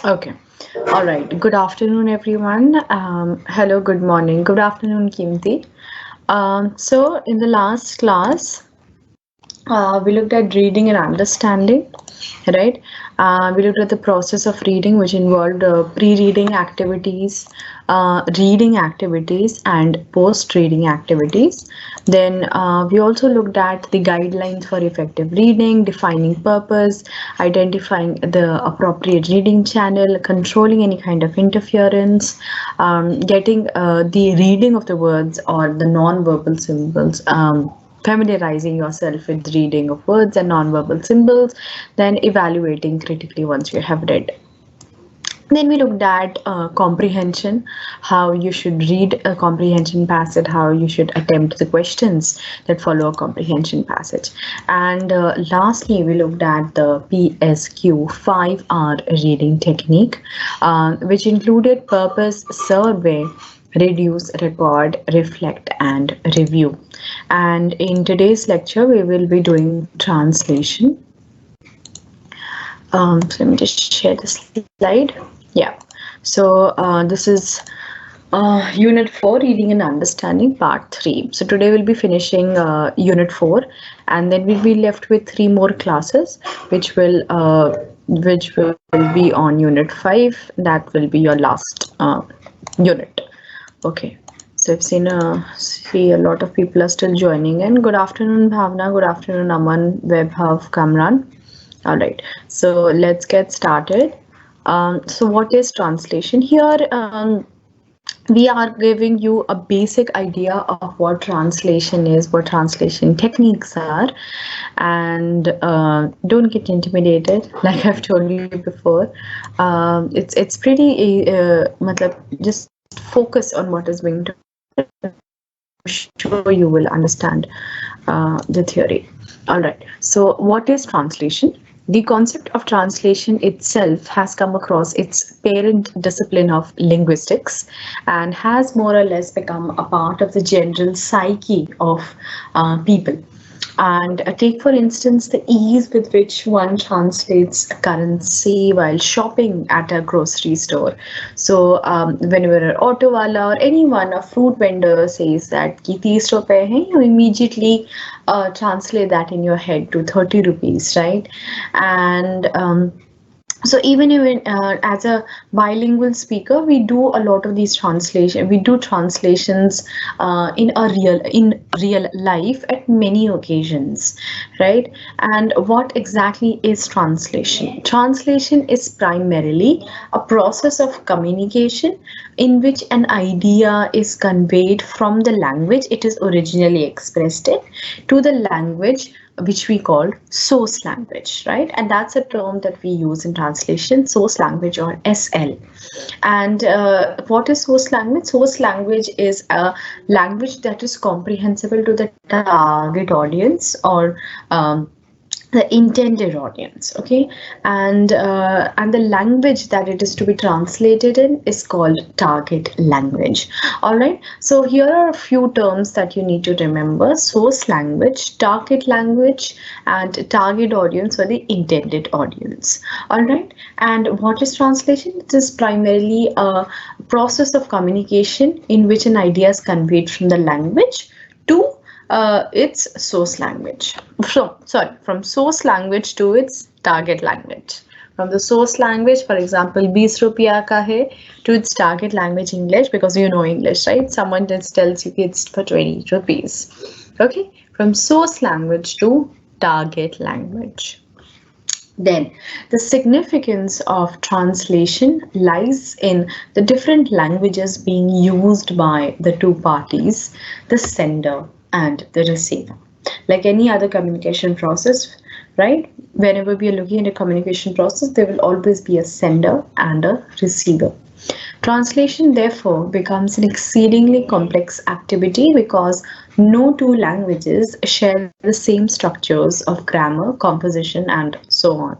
Okay. All right. Good afternoon, everyone. Hello, good morning. Good afternoon, Kimti. So, in the last class, we looked at reading and understanding, right? We looked at the process of reading, which involved pre-reading activities, reading activities, and post-reading activities. Then we also looked at the guidelines for effective reading, defining purpose, identifying the appropriate reading channel, controlling any kind of interference, getting the reading of the words or the non-verbal symbols. Familiarizing yourself with reading of words and nonverbal symbols, then evaluating critically once you have read. Then we looked at comprehension, how you should read a comprehension passage, how you should attempt the questions that follow a comprehension passage. And lastly, we looked at the PSQ 5R reading technique, which included purpose, survey, reduce, record, reflect, and review. And in today's lecture, we will be doing translation. So let me just share the slide. Yeah. So this is Unit 4, Reading and Understanding, Part 3. So today we'll be finishing Unit 4, and then we'll be left with 3 more classes, which will be on Unit 5. That will be your last unit. Okay. So I've see a lot of people are still joining in. Good afternoon, Bhavna. Good afternoon, Aman, Webhav, Kamran. All right, so let's get started. So what is translation? Here, we are giving you a basic idea of what translation is, what translation techniques are, and don't get intimidated. Like I've told you before, it's pretty. Just focus on what is going to. I'm sure you will understand the theory. All right. So, what is translation? The concept of translation itself has come across its parent discipline of linguistics and has more or less become a part of the general psyche of people. And take, for instance, the ease with which one translates a currency while shopping at a grocery store. So, whenever an auto wala or anyone, a fruit vendor says that ki 30 rupees hai, you immediately translate that in your head to 30 rupees, right? And so even as a bilingual speaker, we do a lot of these translation. We do translations in real life at many occasions, right? And what exactly is translation? Translation is primarily a process of communication in which an idea is conveyed from the language it is originally expressed in to the language which we call source language, right? And that's a term that we use in translation, source language or SL. And what is source language? Source language is a language that is comprehensible to the target audience or the intended audience, okay, and the language that it is to be translated in is called target language. All right, so here are a few terms that you need to remember: source language, target language, and target audience or the intended audience. All right, and what is translation? It is primarily a process of communication in which an idea is conveyed from the language to its source language. From source language to its target language. From the source language, for example, 20 rupiya ka hai, to its target language English, because you know English, right? Someone just tells you it's for 20 rupees. Okay, from source language to target language. Then, the significance of translation lies in the different languages being used by the two parties, the sender and the receiver. Like any other communication process, right? Whenever we are looking at a communication process, there will always be a sender and a receiver. Translation, therefore, becomes an exceedingly complex activity because no two languages share the same structures of grammar, composition, and so on.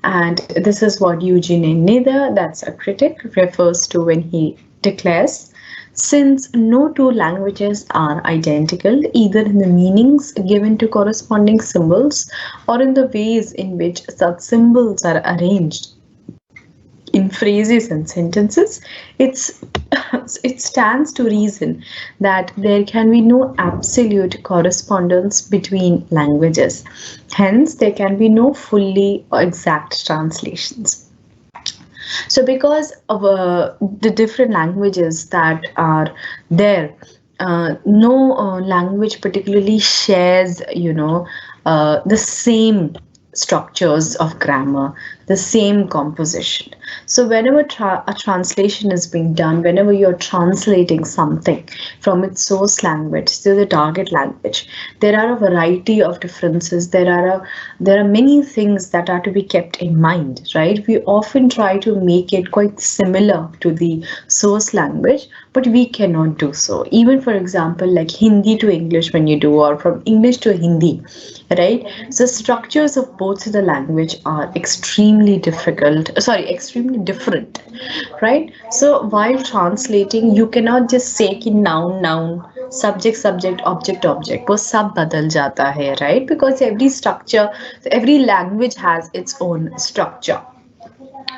And this is what Eugene Nether, that's a critic, refers to when he declares, since no two languages are identical, either in the meanings given to corresponding symbols or in the ways in which such symbols are arranged in phrases and sentences, it stands to reason that there can be no absolute correspondence between languages. Hence, there can be no fully exact translations. So because of the different languages that are there, no language particularly shares, the same structures of grammar, the same composition. So whenever a translation is being done, whenever you're translating something from its source language to the target language, there are a variety of differences. There are many things that are to be kept in mind, right? We often try to make it quite similar to the source language, but we cannot do so. Even for example, like Hindi to English when you do, or from English to Hindi, right? So structures of both the language are extremely different, right? So while translating, you cannot just say कि noun, subject, object, वो सब बदल जाता है, right? Because every structure, every language has its own structure.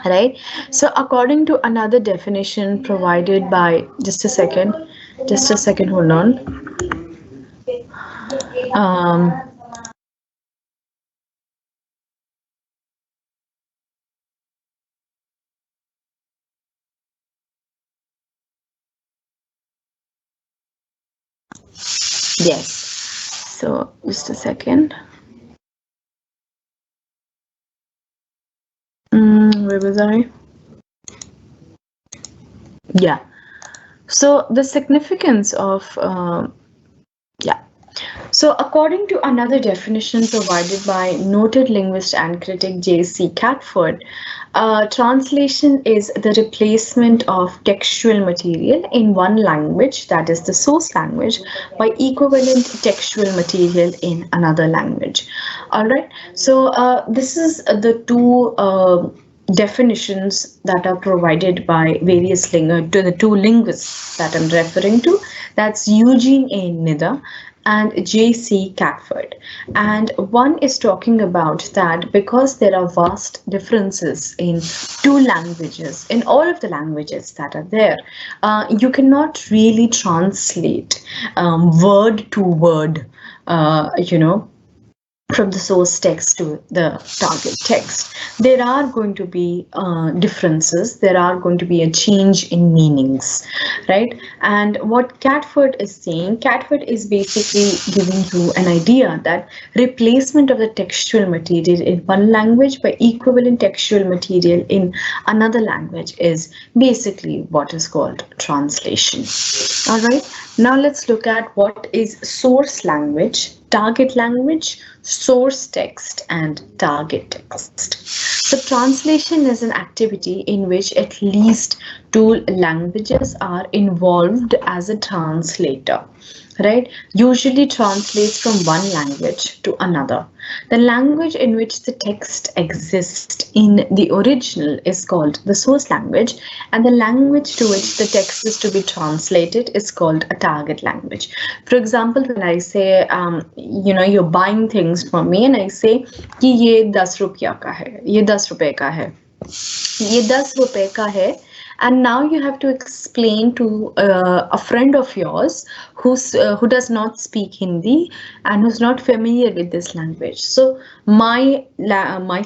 Right? So according to another definition provided by, just a second, hold on. Yes. So just a second. Where was I? Yeah. So the significance of So according to another definition provided by noted linguist and critic J.C. Catford, translation is the replacement of textual material in one language, that is the source language, by equivalent textual material in another language. All right. So this is the two definitions that are provided by various to the two linguists that I'm referring to. That's Eugene A. Nida and J.C. Catford. And one is talking about that because there are vast differences in two languages, in all of the languages that are there, you cannot really translate word to word, from the source text to the target text. There are going to be differences. There are going to be a change in meanings, right? And what Catford is saying, Catford is basically giving you an idea that replacement of the textual material in one language by equivalent textual material in another language is basically what is called translation. All right, now let's look at what is source language, target language, source text, and target text. So translation is an activity in which at least two languages are involved as a translator, right? Usually translates from one language to another. The language in which the text exists in the original is called the source language, and the language to which the text is to be translated is called a target language. For example, when I say, you're buying things from me and I say कि ये 10 रुपया का है, ये 10 रुपए का है, ये 10 रुपए का है, and now you have to explain to a friend of yours who does not speak Hindi and who's not familiar with this language. So my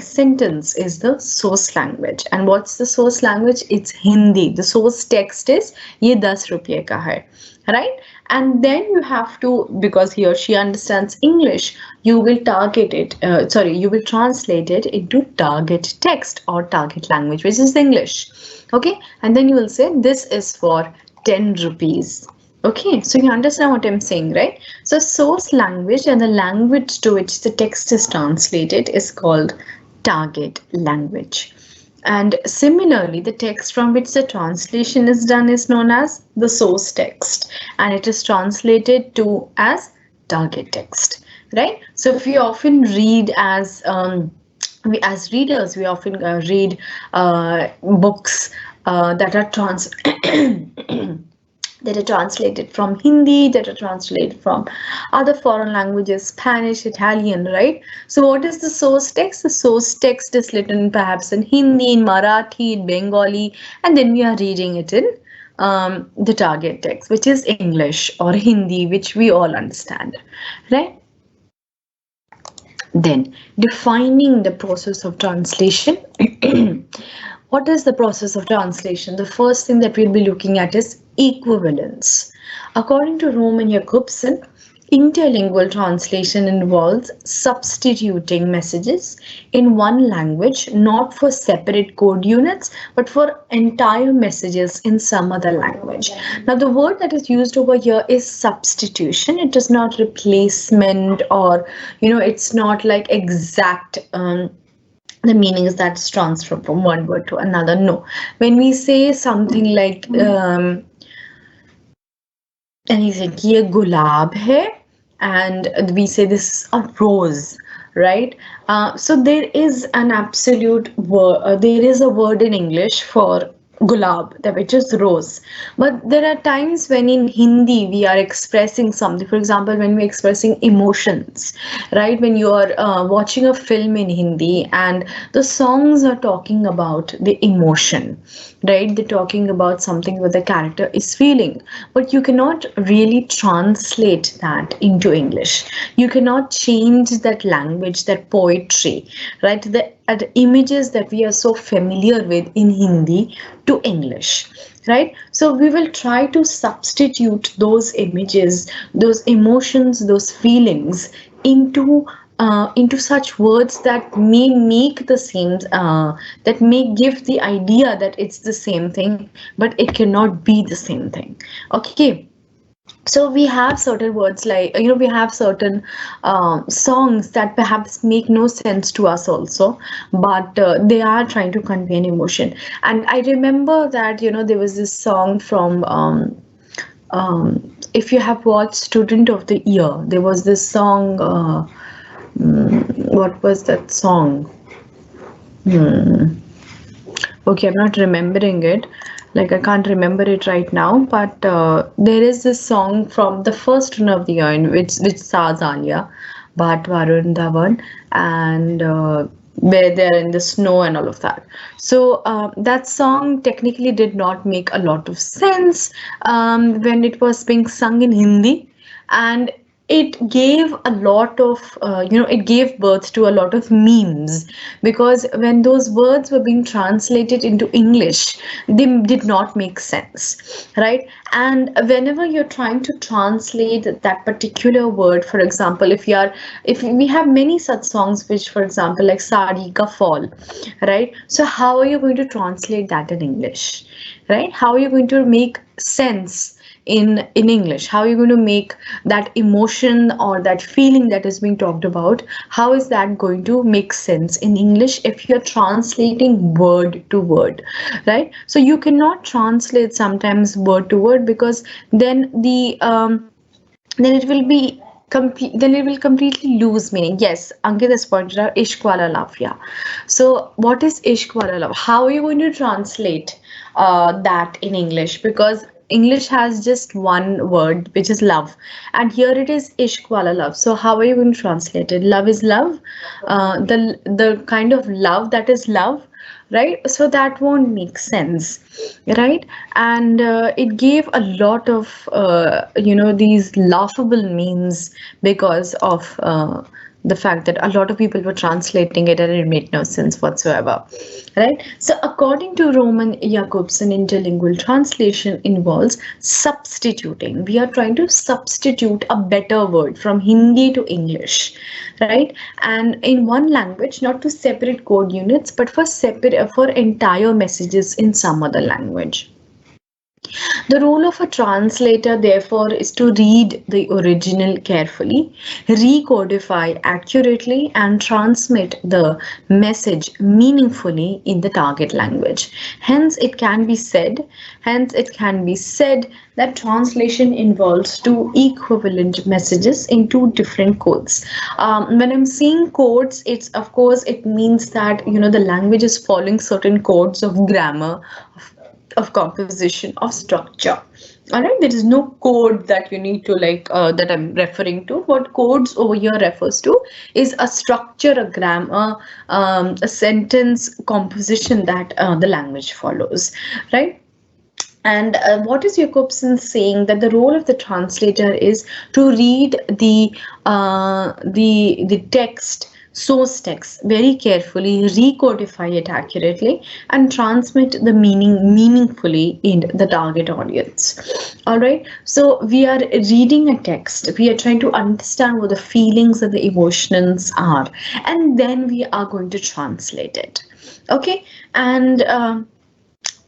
sentence is the source language. And what's the source language? It's Hindi. The source text is ye 10 rupiye ka hai, right? And then you have to, because he or she understands English, you will target it, you will translate it into target text or target language, which is English. Okay, and then you will say this is for 10 rupees. Okay, so you understand what I'm saying, right? So source language and the language to which the text is translated is called target language. And similarly, the text from which the translation is done is known as the source text, and it is translated to as target text, right? So if we often read as readers, we often read books that are that are translated from Hindi, that are translated from other foreign languages, Spanish, Italian, right? So what is the source text? The source text is written perhaps in Hindi, in Marathi, in Bengali, and then we are reading it in the target text, which is English or Hindi, which we all understand, right? Then defining the process of translation. What is the process of translation? The first thing that we'll be looking at is equivalence. According to Roman Jacobson, interlingual translation involves substituting messages in one language, not for separate code units, but for entire messages in some other language. Now, the word that is used over here is substitution. It is not replacement, or, it's not like exact. The meaning is that's transfer from one word to another. No, when we say something like anything, ye gulab hai, and we say this is a rose, right? So there is an absolute word, there is a word in English for gulab, that which is rose, but there are times when in Hindi we are expressing something. For example, when we're expressing emotions, right? When you are watching a film in Hindi and the songs are talking about the emotion, right? They're talking about something what the character is feeling, but you cannot really translate that into English. You cannot change that language, that poetry, right? The images that we are so familiar with in Hindi to English, right? So we will try to substitute those images, those emotions, those feelings into such words that may make the same, that may give the idea that it's the same thing, but it cannot be the same thing. Okay. So we have certain words like, we have certain songs that perhaps make no sense to us also, but they are trying to convey an emotion. And I remember that, there was this song from, if you have watched Student of the Year, there was this song, what was that song? Okay, I'm not remembering it. Like, I can't remember it right now, but there is this song from the first Student of the Year, in which stars Anya, Bhat, Varun Dhawan, and where they're in the snow and all of that. So that song technically did not make a lot of sense when it was being sung in Hindi, and it gave a lot of it gave birth to a lot of memes, because when those words were being translated into English, they did not make sense, right? And whenever you're trying to translate that particular word, for example, if we have many such songs which, for example, like Sari Ka Fall, right? So how are you going to translate that in English, right? How are you going to make sense in English? How are you going to make that emotion or that feeling that is being talked about, how is that going to make sense in English if you're translating word to word, right? So you cannot translate sometimes word to word, because then then it will completely lose meaning. Yes, Ankit has pointed out Ishq Wala Love. Yeah. So what is Ishq Wala Love? How are you going to translate that in English? Because English has just one word, which is love, and here it is Ishq Wala Love. So how are you going to translate it? Love is love, the kind of love that is love, right? So that won't make sense, right? And it gave a lot of these laughable memes because of the fact that a lot of people were translating it and it made no sense whatsoever, right? So according to Roman Jacobson, interlingual translation involves substituting. We are trying to substitute a better word from Hindi to English, right? And in one language, not to separate code units, but for entire messages in some other language. The role of a translator, therefore, is to read the original carefully, recodify accurately, and transmit the message meaningfully in the target language. Hence, it can be said that translation involves two equivalent messages in two different codes. When I'm saying codes, it means that the language is following certain codes of grammar, of composition, of structure, All right, there is no code that you need to like that I'm referring to. What codes over here refers to is a structure, a grammar, a sentence composition that the language follows, right? And what is Jacobson saying? That the role of the translator is to read the text, source text, very carefully, recodify it accurately, and transmit the meaning meaningfully in the target audience. All right. So we are reading a text. We are trying to understand what the feelings and the emotions are, and then we are going to translate it. Okay. And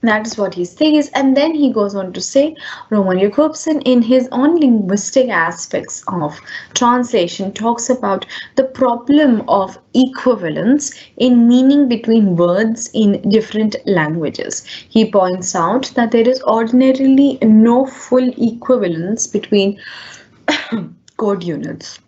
that is what he says, and then he goes on to say Roman Jakobson, in his own linguistic aspects of translation, talks about the problem of equivalence in meaning between words in different languages. He points out that there is ordinarily no full equivalence between code units.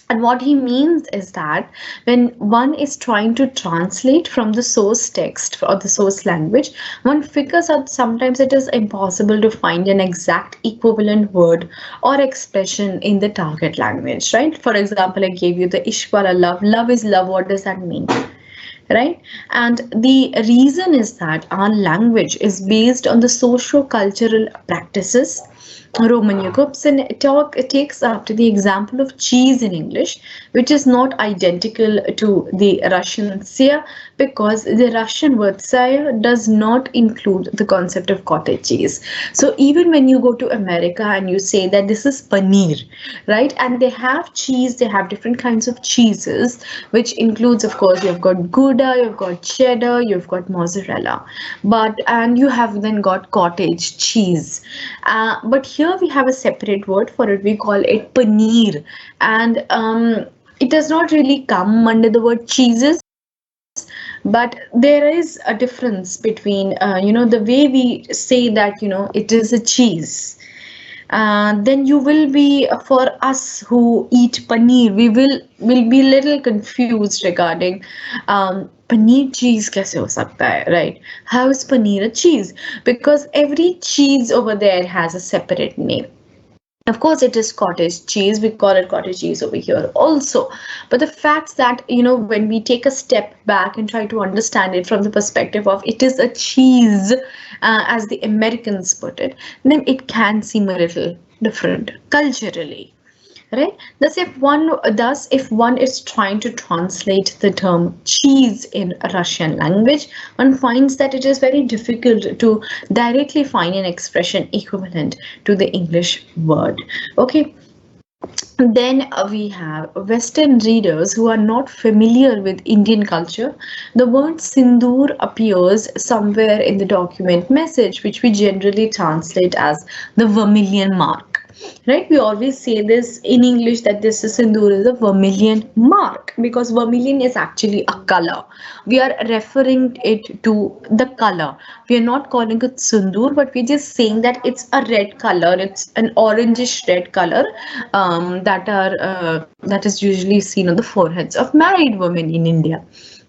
And what he means is that when one is trying to translate from the source text or the source language, one figures out sometimes it is impossible to find an exact equivalent word or expression in the target language, right? For example, I gave you the Ishwara love. Love is love. What does that mean? Right? And the reason is that our language is based on the socio-cultural practices. Roman Jakobson takes up to the example of cheese in English, which is not identical to the Russian "syr" because the Russian word "syr" does not include the concept of cottage cheese. So even when you go to America and you say that this is paneer, right, and they have cheese, they have different kinds of cheeses, which includes, of course, you've got Gouda, you've got cheddar, you've got mozzarella, and you have then got cottage cheese. But here we have a separate word for it. We call it paneer, and it does not really come under the word cheeses, but there is a difference between the way we say that it is a cheese. Then you will be, for us who eat paneer, we will be a little confused regarding paneer cheese कैसे हो सकता है, right? How is paneer a cheese? Because every cheese over there has a separate name. Of course, it is cottage cheese. We call it cottage cheese over here also. But the fact that, when we take a step back and try to understand it from the perspective of it is a cheese, as the Americans put it, then it can seem a little different culturally. Right? Thus, if one is trying to translate the term cheese in Russian language, one finds that it is very difficult to directly find an expression equivalent to the English word. Okay. Then we have Western readers who are not familiar with Indian culture. The word sindoor appears somewhere in the document message, which we generally translate as the vermilion mark. Right? We always say this in English that this is sindoor is a vermilion mark because vermilion is actually a color. We are referring it to the color. We are not calling it sindoor, but we're just saying that it's a red color. It's an orangish red color that is usually seen on the foreheads of married women in India.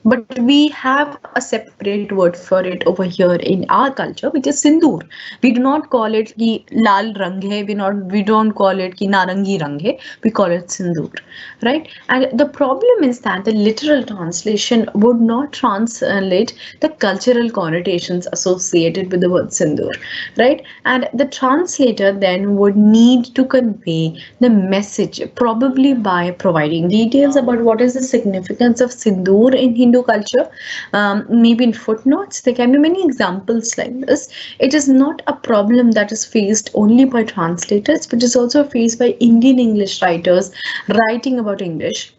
But we have a separate word for it over here in our culture, which is sindoor. We do not call it ki lal rang hai. We don't call it ki narangi rang hai. We call it sindoor, right? And the problem is that the literal translation would not translate the cultural connotations associated with the word sindoor, right? And the translator then would need to convey the message probably by providing details about what is the significance of sindoor in Hindu culture. Maybe in footnotes, there can be many examples like this. It is not a problem that is faced only by translators, but is also faced by Indian English writers writing about English.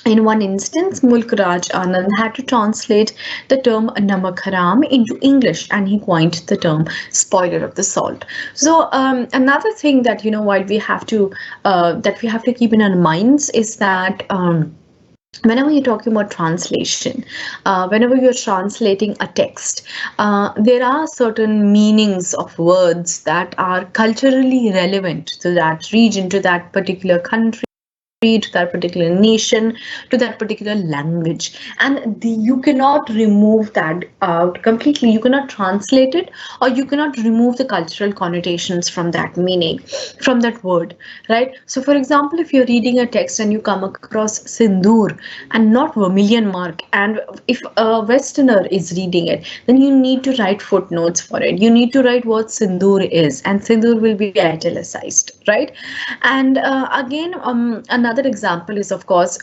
In one instance, Mulk Raj Anand had to translate the term namak haram into English, and he coined the term spoiler of the salt. So another thing that while we have to keep in our minds is that whenever you're talking about translation, whenever you're translating a text, there are certain meanings of words that are culturally relevant to that region, to that particular country, to that particular nation, to that particular language. And you cannot remove that out completely. You cannot translate it, or you cannot remove the cultural connotations from that meaning, from that word, right? So for example, if you're reading a text and you come across sindoor and not vermilion mark, and if a westerner is reading it, then you need to write footnotes for it. You need to write what sindoor is, and sindoor will be italicized, right? And again, another example is, of course,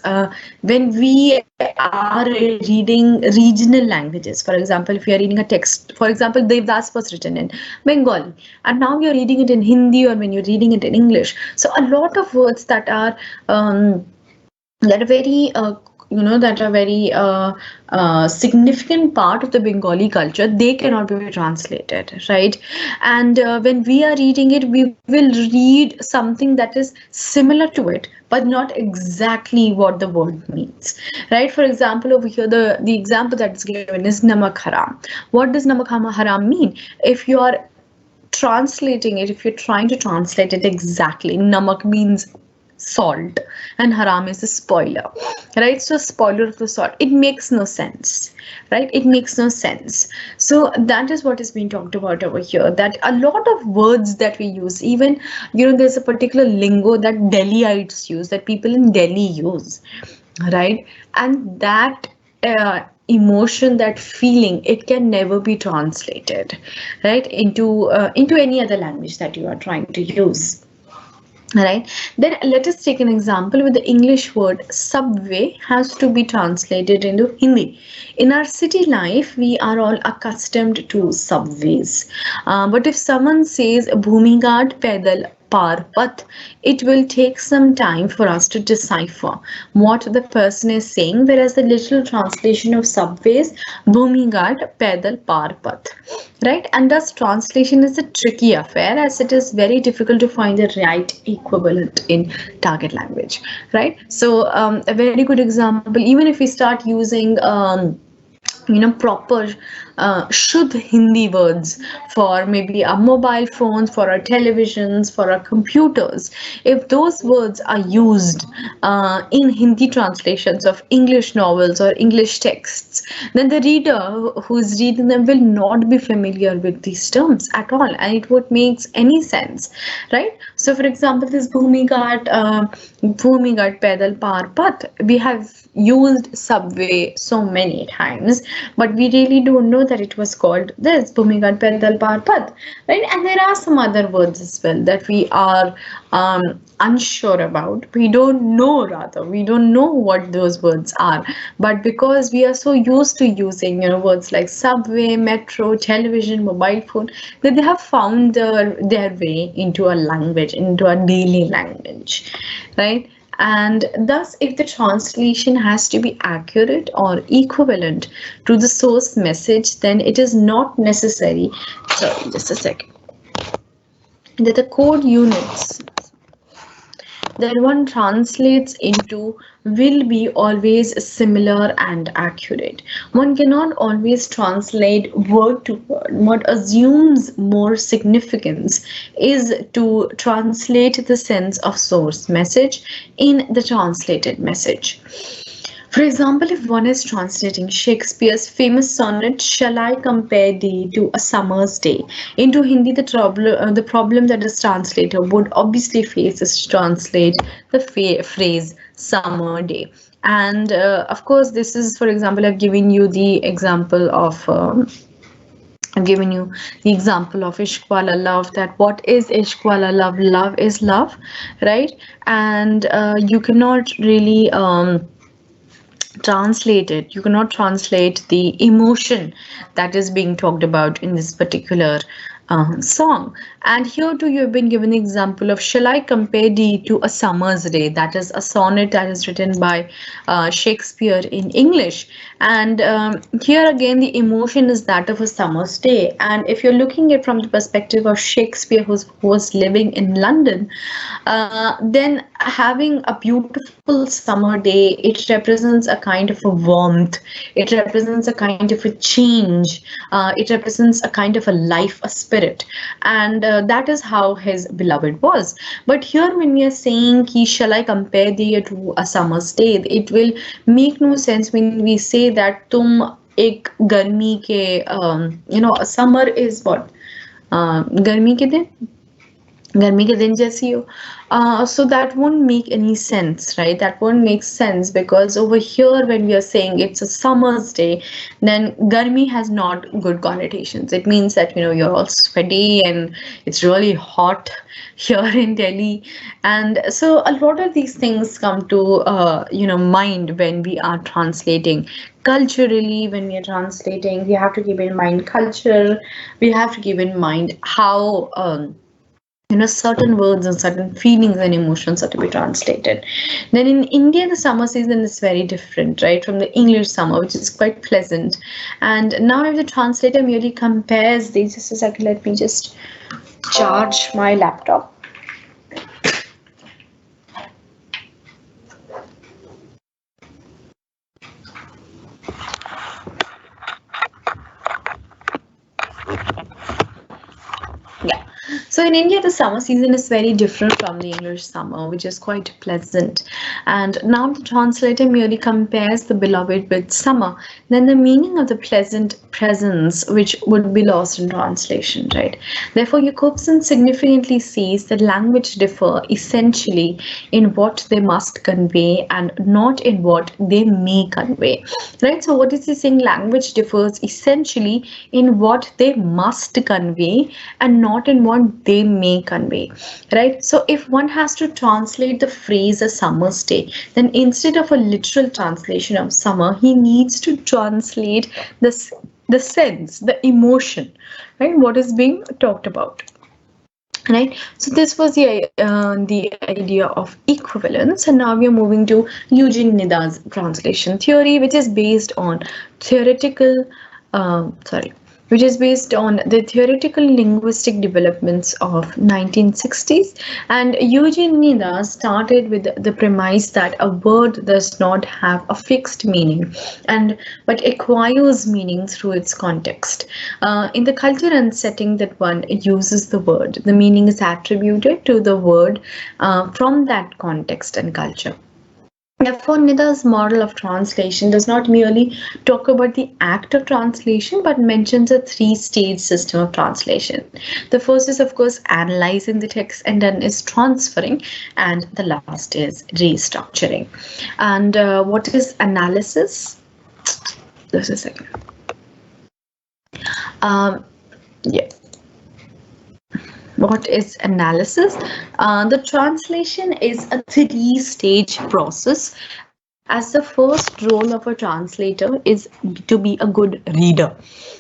when we are reading regional languages. For example, if you are reading a text, for example, Devdas was written in Bengali, and now you're reading it in Hindi, or when you're reading it in English. So a lot of words that are very that are very significant part of the Bengali culture, they cannot be translated, right? And when we are reading it, we will read something that is similar to it, but not exactly what the word means, right? For example, over here, the example that is given is namak haram. What does namak haram mean? If you are translating it, if you're trying to translate it exactly, namak means salt and haram is a spoiler, right? So spoiler of the salt, it makes no sense, right? It makes no sense. So that is what is being talked about over here, that a lot of words that we use, even there's a particular lingo that Delhiites use, that people in Delhi use, right? And that emotion, that feeling, it can never be translated, right, into any other language that you are trying to use. Right. Then let us take an example with the English word subway has to be translated into Hindi. In our city life, we are all accustomed to subways. But if someone says Bhumighat Pedal Par Path, it will take some time for us to decipher what the person is saying, whereas the literal translation of subways, Bhumighat Pedal Par Path. Right, and thus translation is a tricky affair, as it is very difficult to find the right equivalent in target language, right? So a very good example, even if we start using proper Shuddh Hindi words for maybe our mobile phones, for our televisions, for our computers, if those words are used in Hindi translations of English novels or English texts, then the reader who is reading them will not be familiar with these terms at all, and it won't make any sense, right? So for example, this Bhumighat Pedal Par Path, we have used subway so many times, but we really don't know that it was called this Bhumighat Pedal Par Path, right? And there are some other words as well that we are unsure about. We don't know what those words are, but because we are so used to using words like subway, metro, television, mobile phone, that they have found their way into a language, into a daily language, right? And thus, if the translation has to be accurate or equivalent to the source message, then it is not necessary, sorry, just a second, that the code units that one translates into will be always similar and accurate. One cannot always translate word to word. What assumes more significance is to translate the sense of source message in the translated message. For example, if one is translating Shakespeare's famous sonnet, "Shall I compare thee to a summer's day?" into Hindi, the problem that this translator would obviously face is to translate the phrase "summer day." And of course, this is, for example, I've given you the example of Ishq Wala Love, that what is Ishq Wala Love? Love is love, right? And you cannot really translate it. You cannot translate the emotion that is being talked about in this particular song. And here too, you have been given the example of "Shall I compare thee to a summer's day?" That is a sonnet that is written by Shakespeare in English. And here again, the emotion is that of a summer's day. And if you're looking at it from the perspective of Shakespeare, who was living in London, then having a beautiful summer day, it represents a kind of a warmth. It represents a kind of a change. It represents a kind of a life, a spirit, and that is how his beloved was. But here when we are saying ki shall I compare thee to a summer's day, it will make no sense when we say that tum ek garmi ke summer is what, गर्मी के दिन, गर्मी के दिन जैसी हो. So that won't make any sense, right? That won't make sense, because over here when we are saying it's a summer's day, then garmi has not good connotations. It means that you're all sweaty and it's really hot here in Delhi. And so a lot of these things come to mind when we are translating. Culturally, when we are translating, we have to keep in mind culture. We have to keep in mind how certain words and certain feelings and emotions are to be translated. Then in India, the summer season is very different, right, from the English summer, which is quite pleasant. And now if the translator merely compares these, just a second, let me just charge my laptop. So in India, the summer season is very different from the English summer, which is quite pleasant. And now the translator merely compares the beloved with summer. Then the meaning of the pleasant presence, which would be lost in translation, right? Therefore, Jacobson significantly sees that language differ essentially in what they must convey and not in what they may convey, right? So what is he saying? Language differs essentially in what they must convey and not in what they may convey, right? So if one has to translate the phrase a summer's day, then instead of a literal translation of summer, he needs to translate the sense, the emotion, right? What is being talked about. Right, so this was the idea of equivalence, and now we are moving to Eugene Nida's translation theory, which is based on the theoretical linguistic developments of 1960s. And Eugene Nida started with the premise that a word does not have a fixed meaning, but acquires meaning through its context. In the culture and setting that one uses the word, the meaning is attributed to the word from that context and culture. Therefore, Nida's model of translation does not merely talk about the act of translation, but mentions a three-stage system of translation. The first is, of course, analyzing the text, and then is transferring, and the last is restructuring. And what is analysis? Just a second. What is analysis? The translation is a three-stage process, as the first role of a translator is to be a good reader.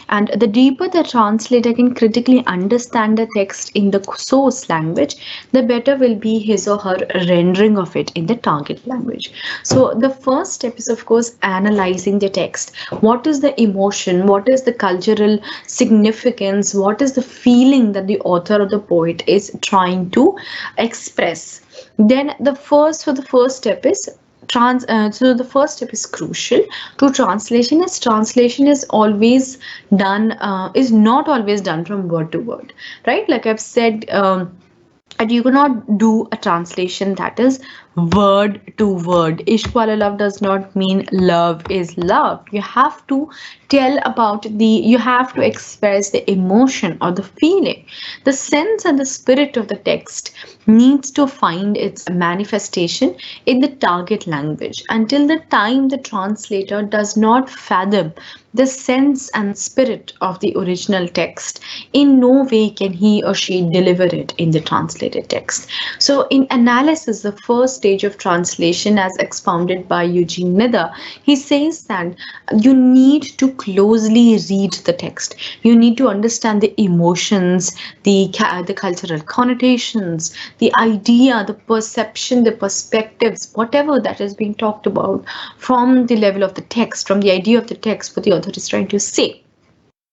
And the deeper the translator can critically understand the text in the source language, the better will be his or her rendering of it in the target language. So the first step is, of course, analyzing the text. What is the emotion? What is the cultural significance? What is the feeling that the author or the poet is trying to express? Then the first step is so the first step is crucial to translation. Translation is always done, is not always done from word to word, right? Like I've said, and you cannot do a translation that is word to word. Ishq wala love does not mean love is love. You have to you have to express the emotion or the feeling. The sense and the spirit of the text needs to find its manifestation in the target language. Until the time the translator does not fathom the sense and spirit of the original text, in no way can he or she deliver it in the translated text. So in analysis, the first stage of translation, as expounded by Eugene Nida, he says that you need to closely read the text. You need to understand the emotions, the cultural connotations, the idea, the perception, the perspectives, whatever that is being talked about from the level of the text, from the idea of the text, what the author is trying to say.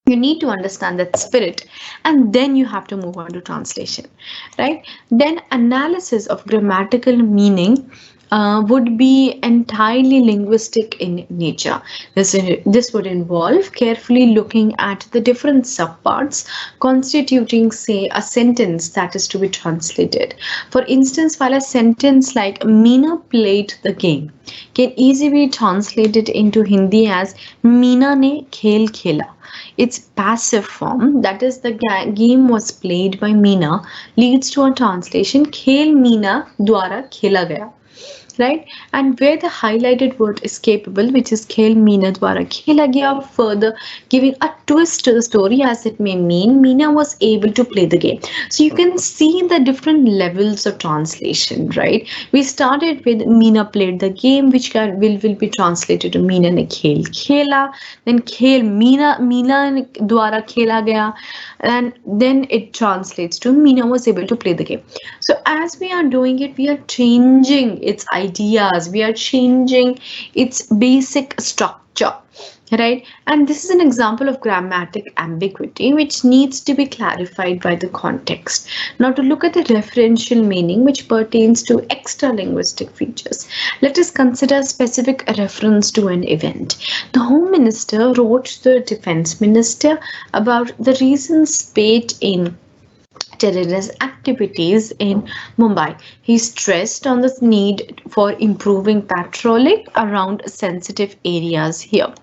You need to understand that spirit, and then you have to move on to translation, right? Then analysis of grammatical meaning would be entirely linguistic in nature. This would involve carefully looking at the different subparts constituting, say, a sentence that is to be translated. For instance, while a sentence like Meena played the game can easily be translated into Hindi as Meena ne khel khela. Its passive form, that is the game was played by Meena, leads to a translation Khel Meena Dwara Khela Gaya. Right, and where the highlighted word is capable, which is khel Meena dwara khela gaya, further giving a twist to the story, as it may mean Meena was able to play the game. So you can see the different levels of translation, right? We started with Meena played the game, which will be translated to Meena ne khel khela, then khel Meena dwara khela gaya, and then it translates to Meena was able to play the game. So as we are doing it, we are changing its ideas, we are changing its basic structure, right? And this is an example of grammatic ambiguity which needs to be clarified by the context. Now, to look at the referential meaning which pertains to extra linguistic features, let us consider a specific reference to an event. The Home Minister wrote to the Defense Minister about the recent spate in terrorist activities in Mumbai. He stressed on the need for improving patrolling around sensitive areas here.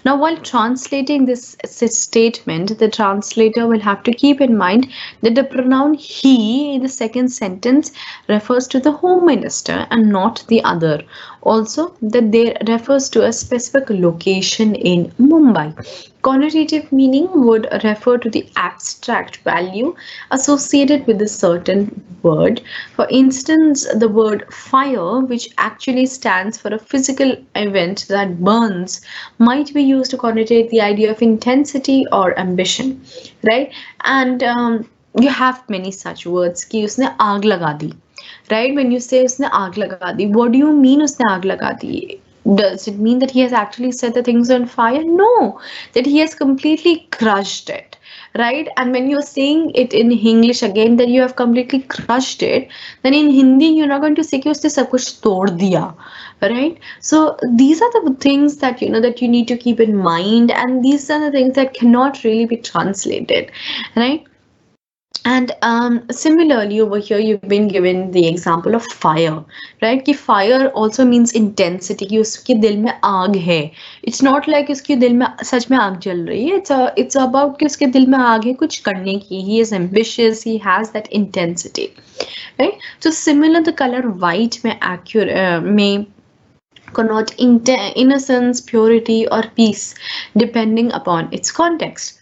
Now, while translating this statement, the translator will have to keep in mind that the pronoun he in the second sentence refers to the Home Minister and not the other. Also, that there refers to a specific location in Mumbai. Connotative meaning would refer to the abstract value associated with a certain word. For instance, the word fire, which actually stands for a physical event that burns, might be used to connotate the idea of intensity or ambition, right? And you have many such words कि उसने आग लगा दी, right? When you say उसने आग लगा दी, what do you mean उसने आग लगा दी? Does it mean that he has actually set the things on fire? No, that he has completely crushed it, right? And when you're saying it in English again, that you have completely crushed it, then in Hindi you're not going to say कि उसने सब कुछ तोड़ दिया, right? So these are the things that that you need to keep in mind, and these are the things that cannot really be translated, right? And similarly over here you've been given the example of fire, right? कि fire also means intensity, कि उसके दिल में आग है. It's not like उसके दिल में सच में आग जल रही है. It's about कि उसके दिल में आग है कुछ करने की. He is ambitious, he has that intensity, right? So similar, the color white may connote innocence, purity, or peace depending upon its context.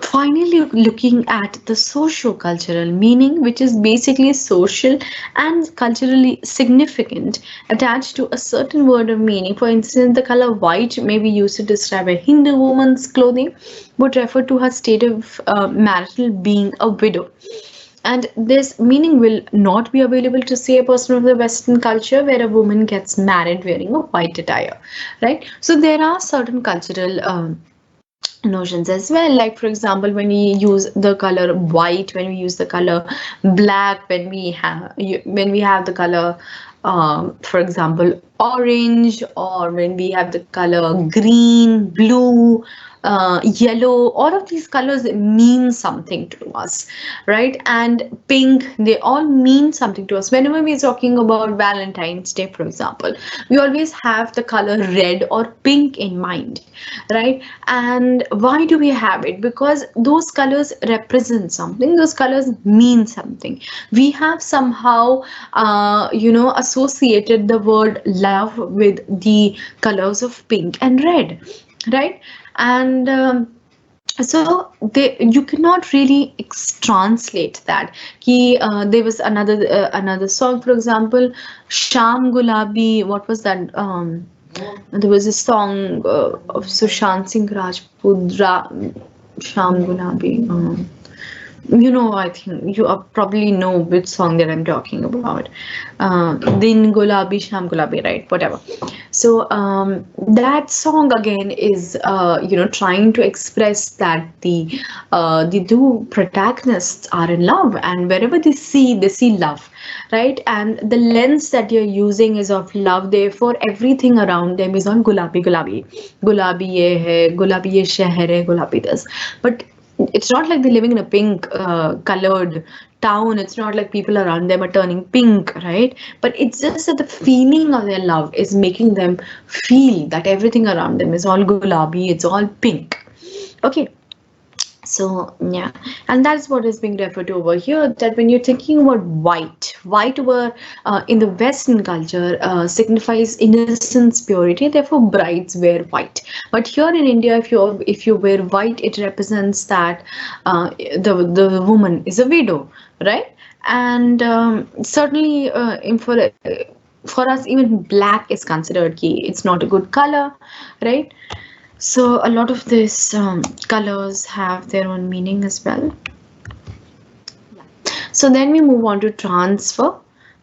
Finally, looking at the socio-cultural meaning, which is basically social and culturally significant attached to a certain word or meaning. For instance, the color white may be used to describe a Hindu woman's clothing, would refer to her state of marital being a widow. And this meaning will not be available to, say, a person of the Western culture where a woman gets married wearing a white attire, right? So there are certain cultural notions as well, like for example when we use the color white, when we use the color black, when we have the color for example orange, or when we have the color green, blue, yellow, all of these colors mean something to us, right? And pink, they all mean something to us. Whenever we're talking about Valentine's Day, for example, we always have the color red or pink in mind, right? And why do we have it? Because those colors represent something, those colors mean something. We have somehow associated the word love with the colors of pink and red, right? And so you cannot really translate that. There was another song, for example, Sham Gulabi. What was that? There was a song of Sushant Singh Rajput, Sham Gulabi. I think you probably know which song that I'm talking about. Din Gulabi Sham Gulabi, right? Whatever. So that song again is trying to express that the two protagonists are in love, and wherever they see love, right? And the lens that you're using is of love. Therefore, everything around them is on gulabi gulabi. Gulabi ye hai, gulabi ye sheher hai, gulabi das. But it's not like they're living in a pink colored town. It's not like people around them are turning pink, right? But it's just that the feeling of their love is making them feel that everything around them is all gulabi, it's all pink. Okay, so yeah, and that's what is being referred to over here. That when you're thinking about white over in the Western culture signifies innocence, purity. Therefore, brides wear white. But here in India, if you wear white, it represents that the woman is a widow, right? And certainly, for us, even black is considered key. It's not a good color, right? So a lot of these colors have their own meaning as well. So then we move on to transfer.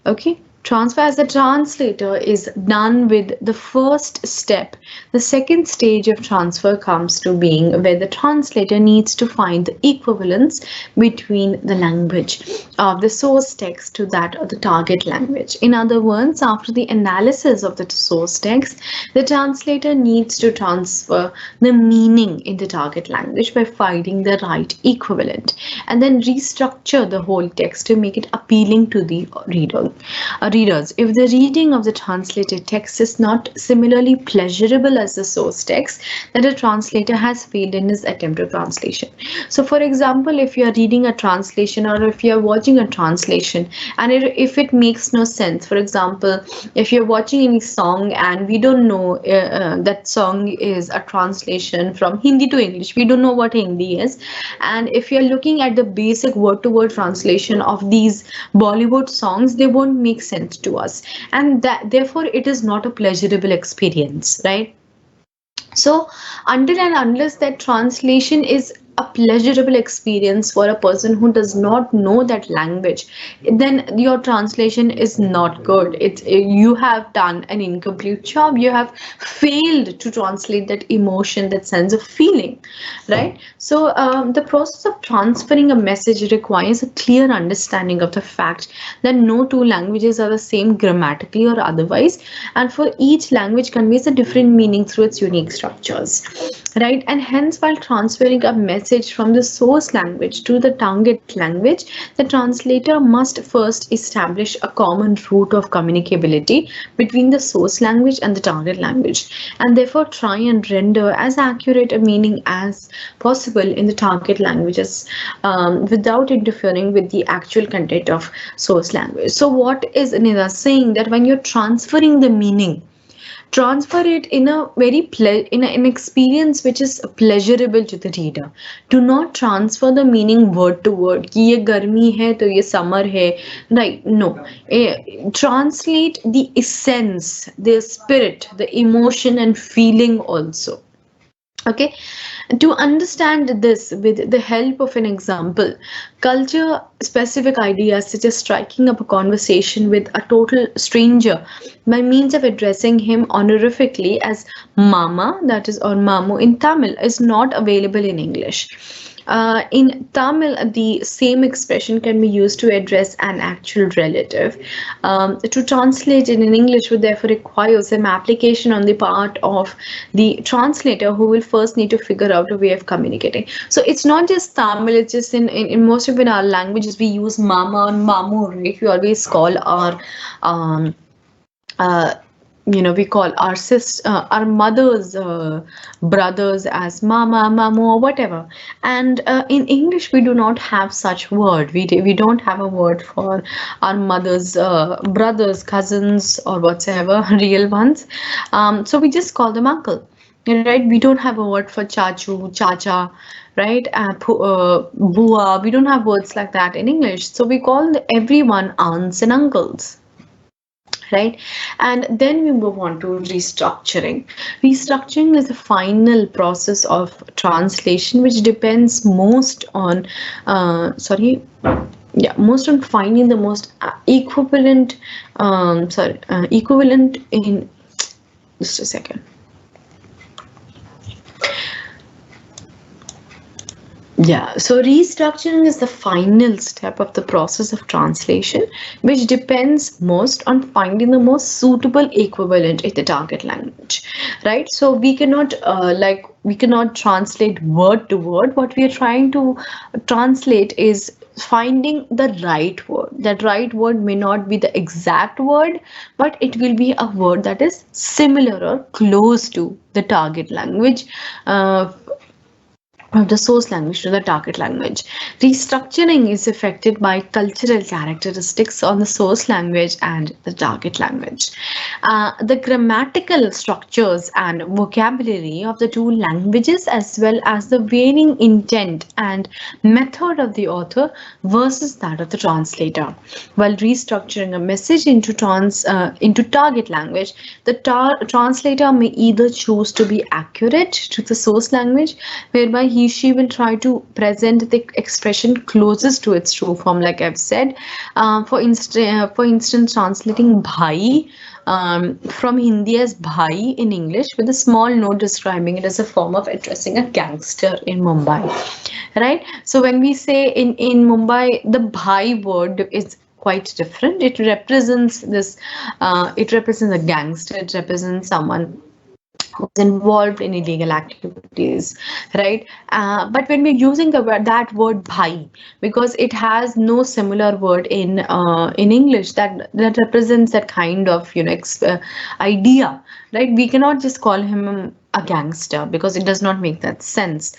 Okay, transfer as a translator is done with the first step. The second stage of transfer comes to being where the translator needs to find the equivalence between the language of the source text to that of the target language. In other words, after the analysis of the source text, the translator needs to transfer the meaning in the target language by finding the right equivalent and then restructure the whole text to make it appealing to the readers. If the reading of the translated text is not similarly pleasurable as the source text, then the translator has failed in his attempt at translation. So for example, if you are reading a translation or if you are watching a translation and if it makes no sense, for example, if you're watching any song and we don't know that song is a translation from Hindi to English, we don't know what Hindi is, and if you're looking at the basic word-to-word translation of these Bollywood songs, they won't make sense to us, and that therefore it is not a pleasurable experience, right? So until and unless that translation is a pleasurable experience for a person who does not know that language, then your translation is not good. You have done an incomplete job. You have failed to translate that emotion, that sense of feeling, right? So the process of transferring a message requires a clear understanding of the fact that no two languages are the same grammatically or otherwise, and for each language conveys a different meaning through its unique structures, right? And hence, while transferring a message from the source language to the target language, the translator must first establish a common root of communicability between the source language and the target language, and therefore try and render as accurate a meaning as possible in the target languages without interfering with the actual content of source language. So what is Nida saying, that when you're transferring the meaning, transfer it in a in an experience which is pleasurable to the reader. Do not transfer the meaning word to word कि ये गर्मी है तो ये summer है, right? No. Translate the essence, the spirit, the emotion and feeling also. Okay, to understand this with the help of an example, culture specific ideas such as striking up a conversation with a total stranger by means of addressing him honorifically as mama, that is, or mamu in Tamil, is not available in English. In Tamil, the same expression can be used to address an actual relative. To translate it in English would therefore require some application on the part of the translator, who will first need to figure out a way of communicating. So it's not just Tamil, it's just in most of our languages we use mama and mamu, right? We always call our we call our mothers brothers as mama, mamu, or whatever. And in English we do not have such word. We don't have a word for our mothers brothers, cousins, or whatsoever real ones. So we just call them uncle, right? We don't have a word for chachu, chacha, right? Bua. We don't have words like that in English, so we call everyone aunts and uncles, right? And then we move on to restructuring. Restructuring is the final process of translation, which depends most on most on finding the most equivalent in, just a second. Yeah, so restructuring is the final step of the process of translation, which depends most on finding the most suitable equivalent in the target language, right? So we cannot translate word to word. What we are trying to translate is finding the right word. That right word may not be the exact word, but it will be a word that is similar or close to the target language. From the source language to the target language. Restructuring is affected by cultural characteristics on the source language and the target language. The grammatical structures and vocabulary of the two languages, as well as the varying intent and method of the author versus that of the translator. While restructuring a message into target language, the translator may either choose to be accurate to the source language, whereby she will try to present the expression closest to its true form, like I've said. For instance, translating bhai from Hindi as bhai in English, with a small note describing it as a form of addressing a gangster in Mumbai, right? So when we say in Mumbai, the bhai word is quite different. It represents a gangster. It represents someone who's involved in illegal activities, right? But when we're using that word bhai, because it has no similar word in English that represents that kind of idea, right? We cannot just call him a gangster because it does not make that sense,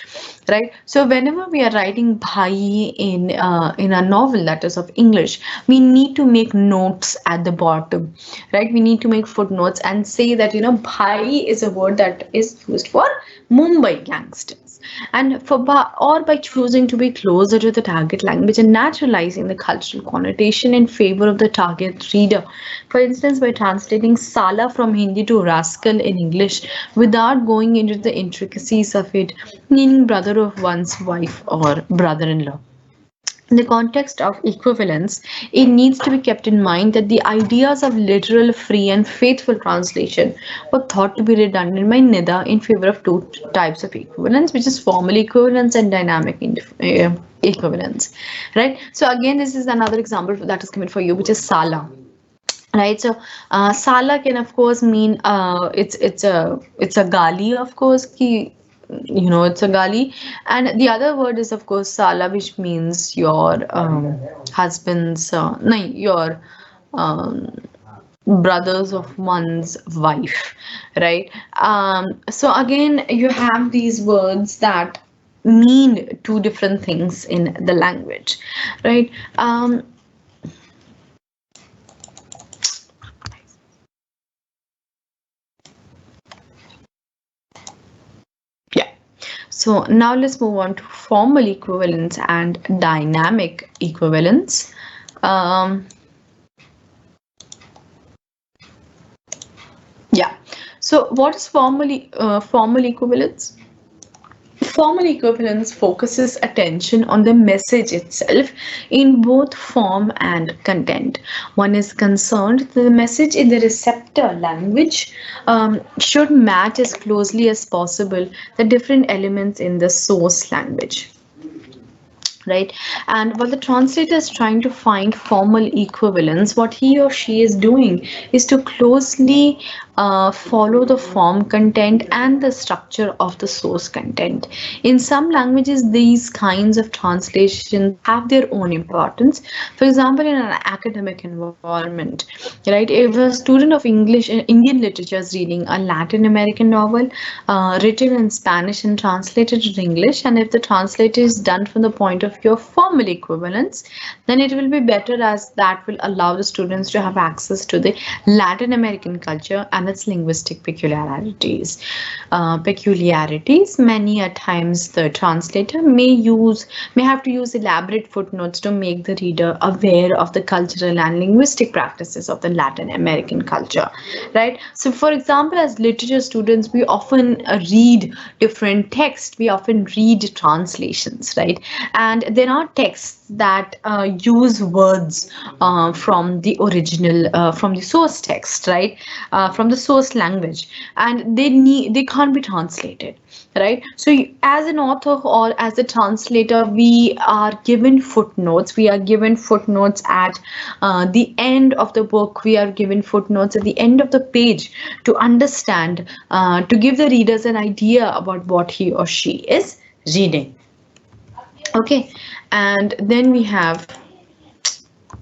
right? So whenever we are writing bhai in a novel that is of English, we need to make notes at the bottom, right? We need to make footnotes and say that bhai is a word that is used for Mumbai gangsters, and by choosing to be closer to the target language and naturalizing the cultural connotation in favor of the target reader. For instance, by translating Sala from Hindi to rascal in English without going into the intricacies of it, meaning brother of one's wife or brother-in-law. In the context of equivalence, it needs to be kept in mind that the ideas of literal, free, and faithful translation were thought to be redundant by Nida in favor of two types of equivalence, which is formal equivalence and dynamic equivalence. Right? So again, this is another example that is coming for you, which is Sala. Right, so Sala can of course mean it's a gali, of course, it's a gali, and the other word is of course Sala, which means your husband's your brothers of one's wife, right? So again, you have these words that mean two different things in the language, right? So now let's move on to formal equivalence and dynamic equivalence. So what is formal equivalence? Formal equivalence focuses attention on the message itself in both form and content. One is concerned that the message in the receptor language should match as closely as possible the different elements in the source language. Right, and while the translator is trying to find formal equivalence, what he or she is doing is to closely follow the form, content, and the structure of the source content. In some languages, these kinds of translations have their own importance. For example, in an academic environment, right, if a student of Indian literature is reading a Latin American novel written in Spanish and translated in English, and if the translator is done from the point of view of formal equivalence, then it will be better, as that will allow the students to have access to the Latin American culture and its linguistic peculiarities. Many at times the translator may have to use elaborate footnotes to make the reader aware of the cultural and linguistic practices of the Latin American culture, right? So for example, as literature students, we often read different texts, we often read translations, right? And there are texts that use words from the original, from the source text, right? From the source language, and they can't be translated, right? So as an author or as a translator, we are given footnotes. We are given footnotes at the end of the book. We are given footnotes at the end of the page to understand, to give the readers an idea about what he or she is reading. Okay, and then we have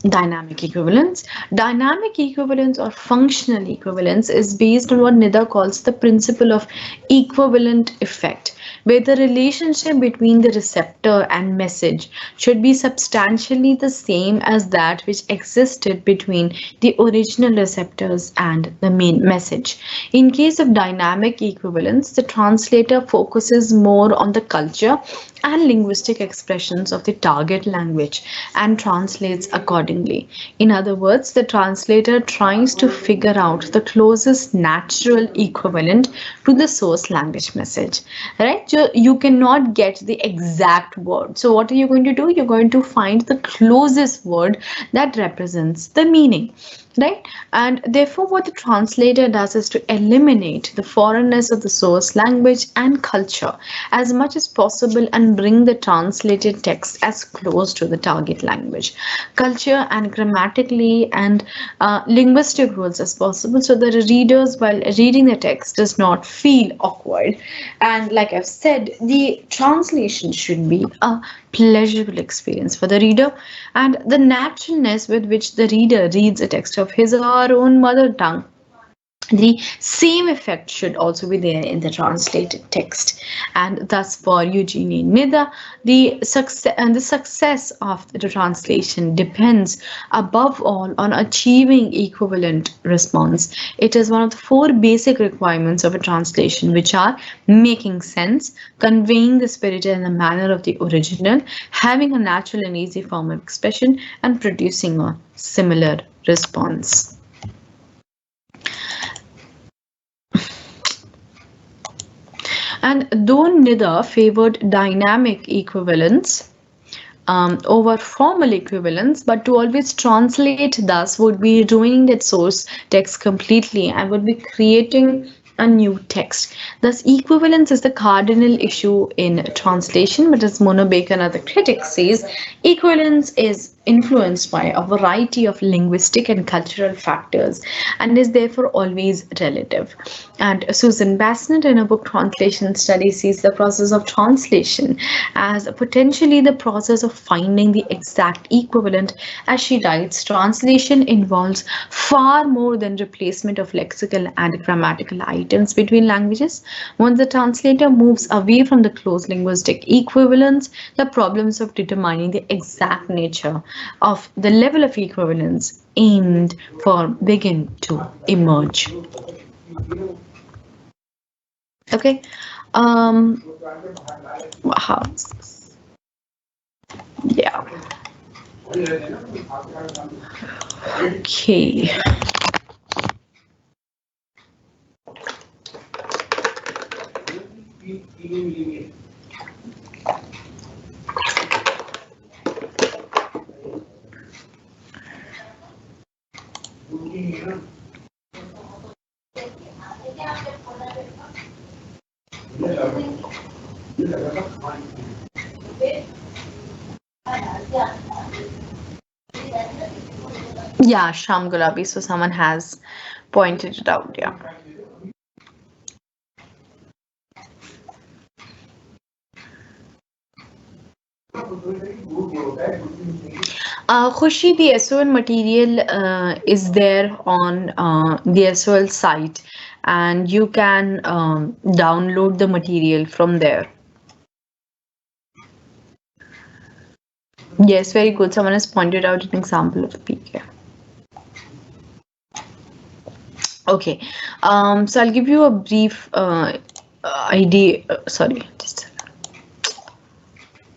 dynamic equivalence. Dynamic equivalence or functional equivalence is based on what Nida calls the principle of equivalent effect, where the relationship between the receptor and message should be substantially the same as that which existed between the original receptors and the main message. In case of dynamic equivalence, the translator focuses more on the culture and linguistic expressions of the target language and translates accordingly. In other words, the translator tries to figure out the closest natural equivalent to the source language message, right? You cannot get the exact word. So what are you going to do? You're going to find the closest word that represents the meaning, right? And therefore what the translator does is to eliminate the foreignness of the source language and culture as much as possible and bring the translated text as close to the target language, culture, and grammatically and linguistic rules as possible, so that the readers while reading the text does not feel awkward. And like I've said, the translation should be a pleasurable experience for the reader, and the naturalness with which the reader reads a text of his or her own mother tongue, the same effect should also be there in the translated text. And thus for Eugenie Nida, the success of the translation depends above all on achieving equivalent response. It is one of the four basic requirements of a translation, which are making sense, conveying the spirit and the manner of the original, having a natural and easy form of expression, and producing a similar response. And though Nida favored dynamic equivalence over formal equivalence, but to always translate thus would be ruining that source text completely and would be creating a new text. Thus, equivalence is the cardinal issue in translation, but as Monobacca and other critics says, equivalence is influenced by a variety of linguistic and cultural factors and is therefore always relative. And Susan Bassnett in her book Translation Study sees the process of translation as potentially the process of finding the exact equivalent. As she writes, translation involves far more than replacement of lexical and grammatical items between languages. Once the translator moves away from the close linguistic equivalence, the problems of determining the exact nature of the level of equivalence aimed for begin to emerge. Okay, how is this? Yeah. Okay. Yeah, Sham Gulabi. So someone has pointed it out. Yeah. Khushi, the SOL material is there on the SOL site, and you can download the material from there. Yes, very good. Someone has pointed out an example of PK. Okay, so I'll give you a brief idea. Sorry, just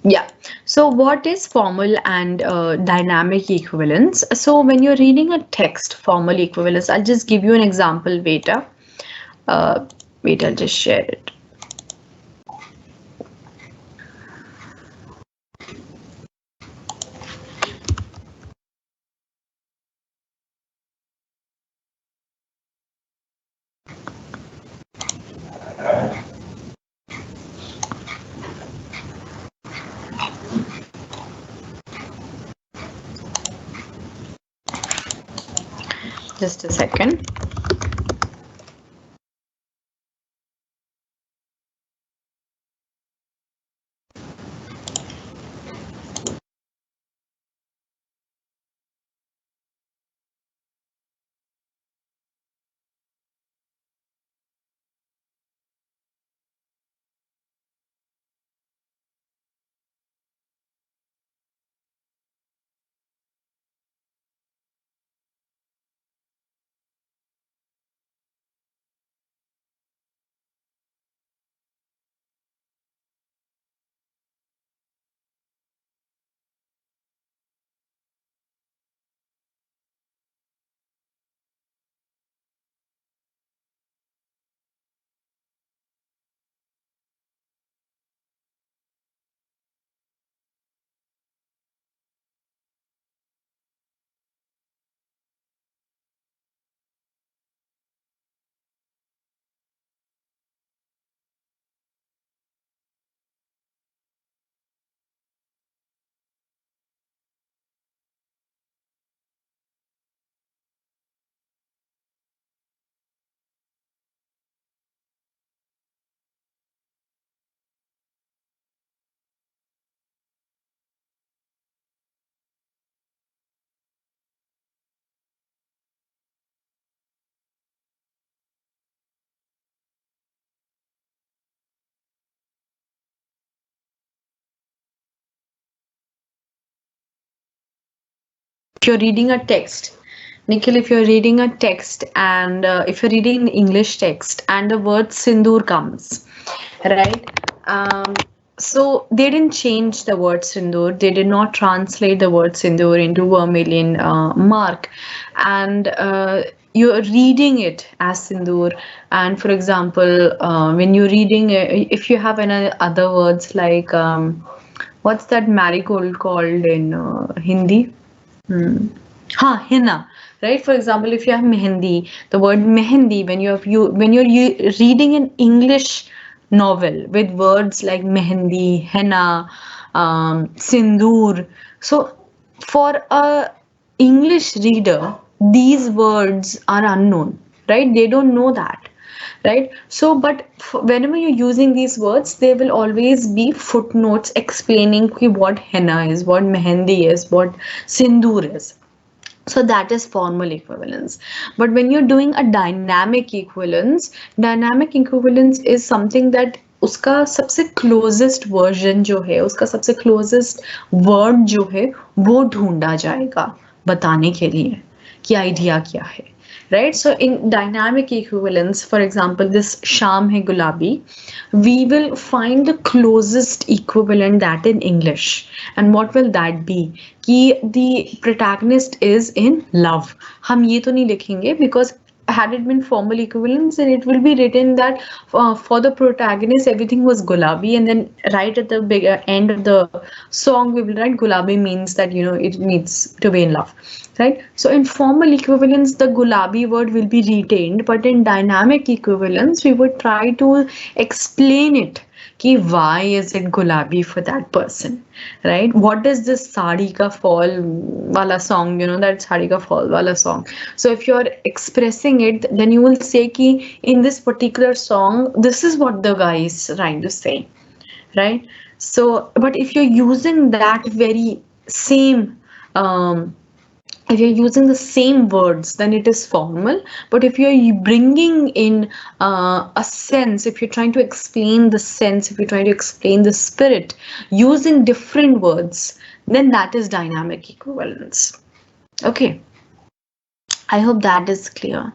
yeah. So what is formal and dynamic equivalence? So when you're reading a text, formal equivalence, I'll just give you an example. Uh, Wait, I'll just share it. Just a second. If you're reading a text, Nikhil, if you're reading a text and if you're reading English text and the word sindoor comes, right? So they didn't change the word sindoor. They did not translate the word sindoor into vermilion mark, and you're reading it as sindoor. And for example, when you're reading, if you have any other words like what's that marigold called in Hindi? Henna, right? For example, if you have mehendi, the word mehendi, when you're reading an English novel with words like mehendi, henna, sindoor, so for a English reader, these words are unknown, right? They don't know that, right? So, but whenever you're using these words, there will always be footnotes explaining what henna is, what mehendi is, what sindoor is. So that is formal equivalence. But when you're doing a dynamic equivalence is something that उसका सबसे closest version जो है, उसका सबसे closest word जो है, वो ढूंढा जाएगा बताने के लिए कि idea क्या है. Right? So in dynamic equivalence, for example, this Sham hai gulabi, we will find the closest equivalent that in English. And what will that be? Ki the protagonist is in love. हम ये तो नहीं लिखेंगे because had it been formal equivalence, then it will be written that for the protagonist everything was gulabi, and then right at the end of the song we will write gulabi means that it needs to be in love, right? So in formal equivalence the gulabi word will be retained, but in dynamic equivalence we would try to explain it कि why is it gulabi for that person, right? What is this sari ka fall wala song, that sari ka fall wala song. So if you're expressing it, then you will say ki in this particular song this is what the guy is trying to say, right? So but if you're using that very same if you're using the same words, then it is formal. But if you're bringing in a sense, if you're trying to explain the sense, if you're trying to explain the spirit using different words, then that is dynamic equivalence. Okay, I hope that is clear.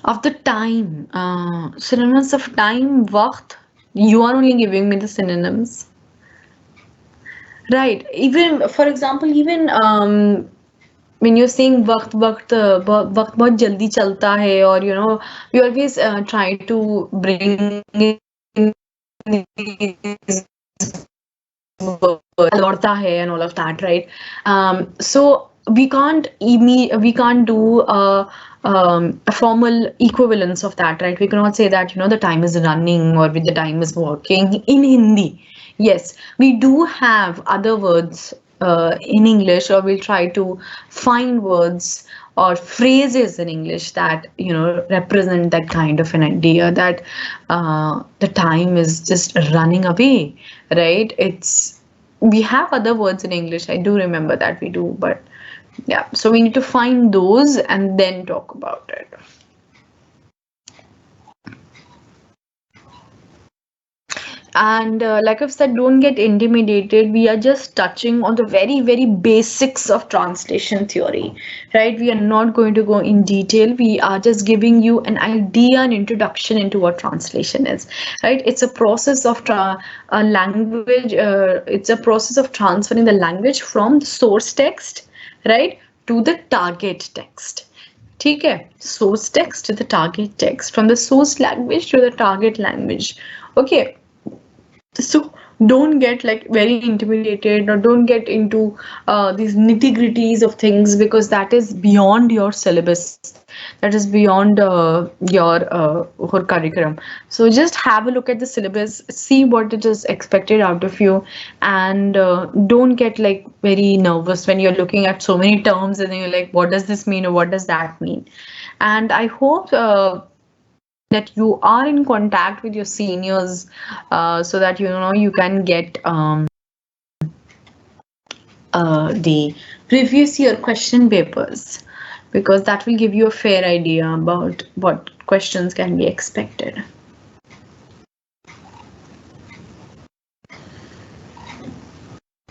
Of the time, synonyms of time, वक्त. You are only giving me the synonyms. Right. Even, for example, even when you're saying वक्त वक्त वक्त बहुत जल्दी चलता है, or you know, we always try to bring in these लौटता है and all of that, right? So we can't do a formal equivalence of that, right? We cannot say that, you know, the time is running or with the time is working in Hindi. Yes, we do have other words in English, or we'll try to find words or phrases in English that, you know, represent that kind of an idea that the time is just running away, right? We have other words in English. I do remember that we do, but yeah, so we need to find those and then talk about it. And like I've said, don't get intimidated. We are just touching on the very, very basics of translation theory, right? We are not going to go in detail. We are just giving you an idea, an introduction into what translation is, right? It's a process of a language. It's a process of transferring the language from the source text, right, to the target text. ठीक है, source text to the target text, from the source language to the target language. Okay, so don't get like very intimidated, or don't get into these nitty-gritties of things, because that is beyond your syllabus, that is beyond your whole curriculum. So just have a look at the syllabus, see what it is expected out of you, and don't get like very nervous when you're looking at so many terms and then you're like, what does this mean or what does that mean? And I hope that you are in contact with your seniors, so that you know you can get the previous year question papers, because that will give you a fair idea about what questions can be expected.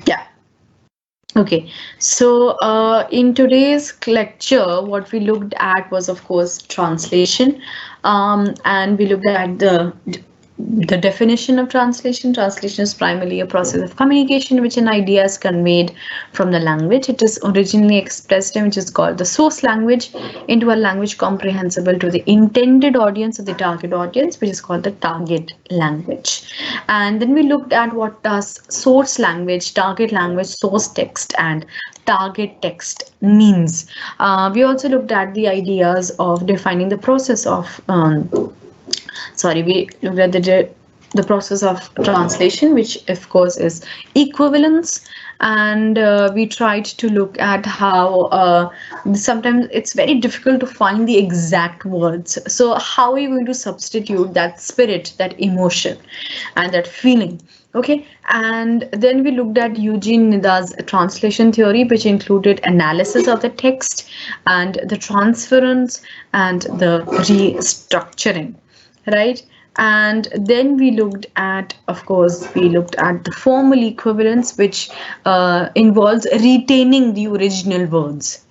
Yeah. Okay, so in today's lecture, what we looked at was, of course, translation, and we looked at the definition of translation. Translation is primarily a process of communication in which an idea is conveyed from the language it is originally expressed in, which is called the source language, into a language comprehensible to the intended audience or the target audience, which is called the target language. And then we looked at what does source language, target language, source text, and target text means. We also looked at the ideas of defining the process of we looked at the process of translation, which of course is equivalence, and we tried to look at how sometimes it's very difficult to find the exact words. So how are you going to substitute that spirit, that emotion, and that feeling? Okay, and then we looked at Eugene Nida's translation theory, which included analysis of the text and the transference and the restructuring, right? And then we looked at, of course, we looked at the formal equivalence, which involves retaining the original words,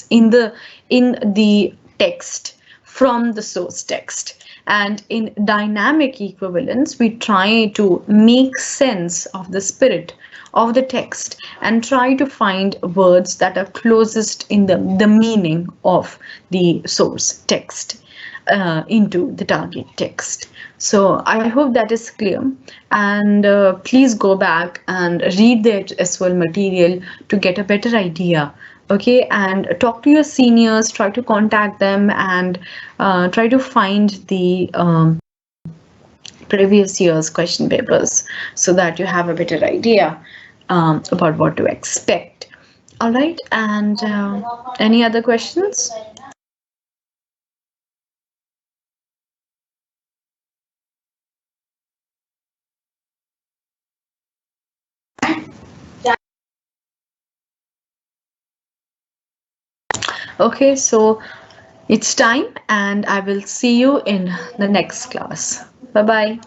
in the text from the source text. And in dynamic equivalence, we try to make sense of the spirit of the text and try to find words that are closest in the meaning of the source text into the target text. So I hope that is clear, and please go back and read the as well material to get a better idea. Okay, and talk to your seniors, try to contact them, and try to find the previous year's question papers so that you have a better idea about what to expect. All right, and any other questions? Okay, so it's time, and I will see you in the next class. Bye bye.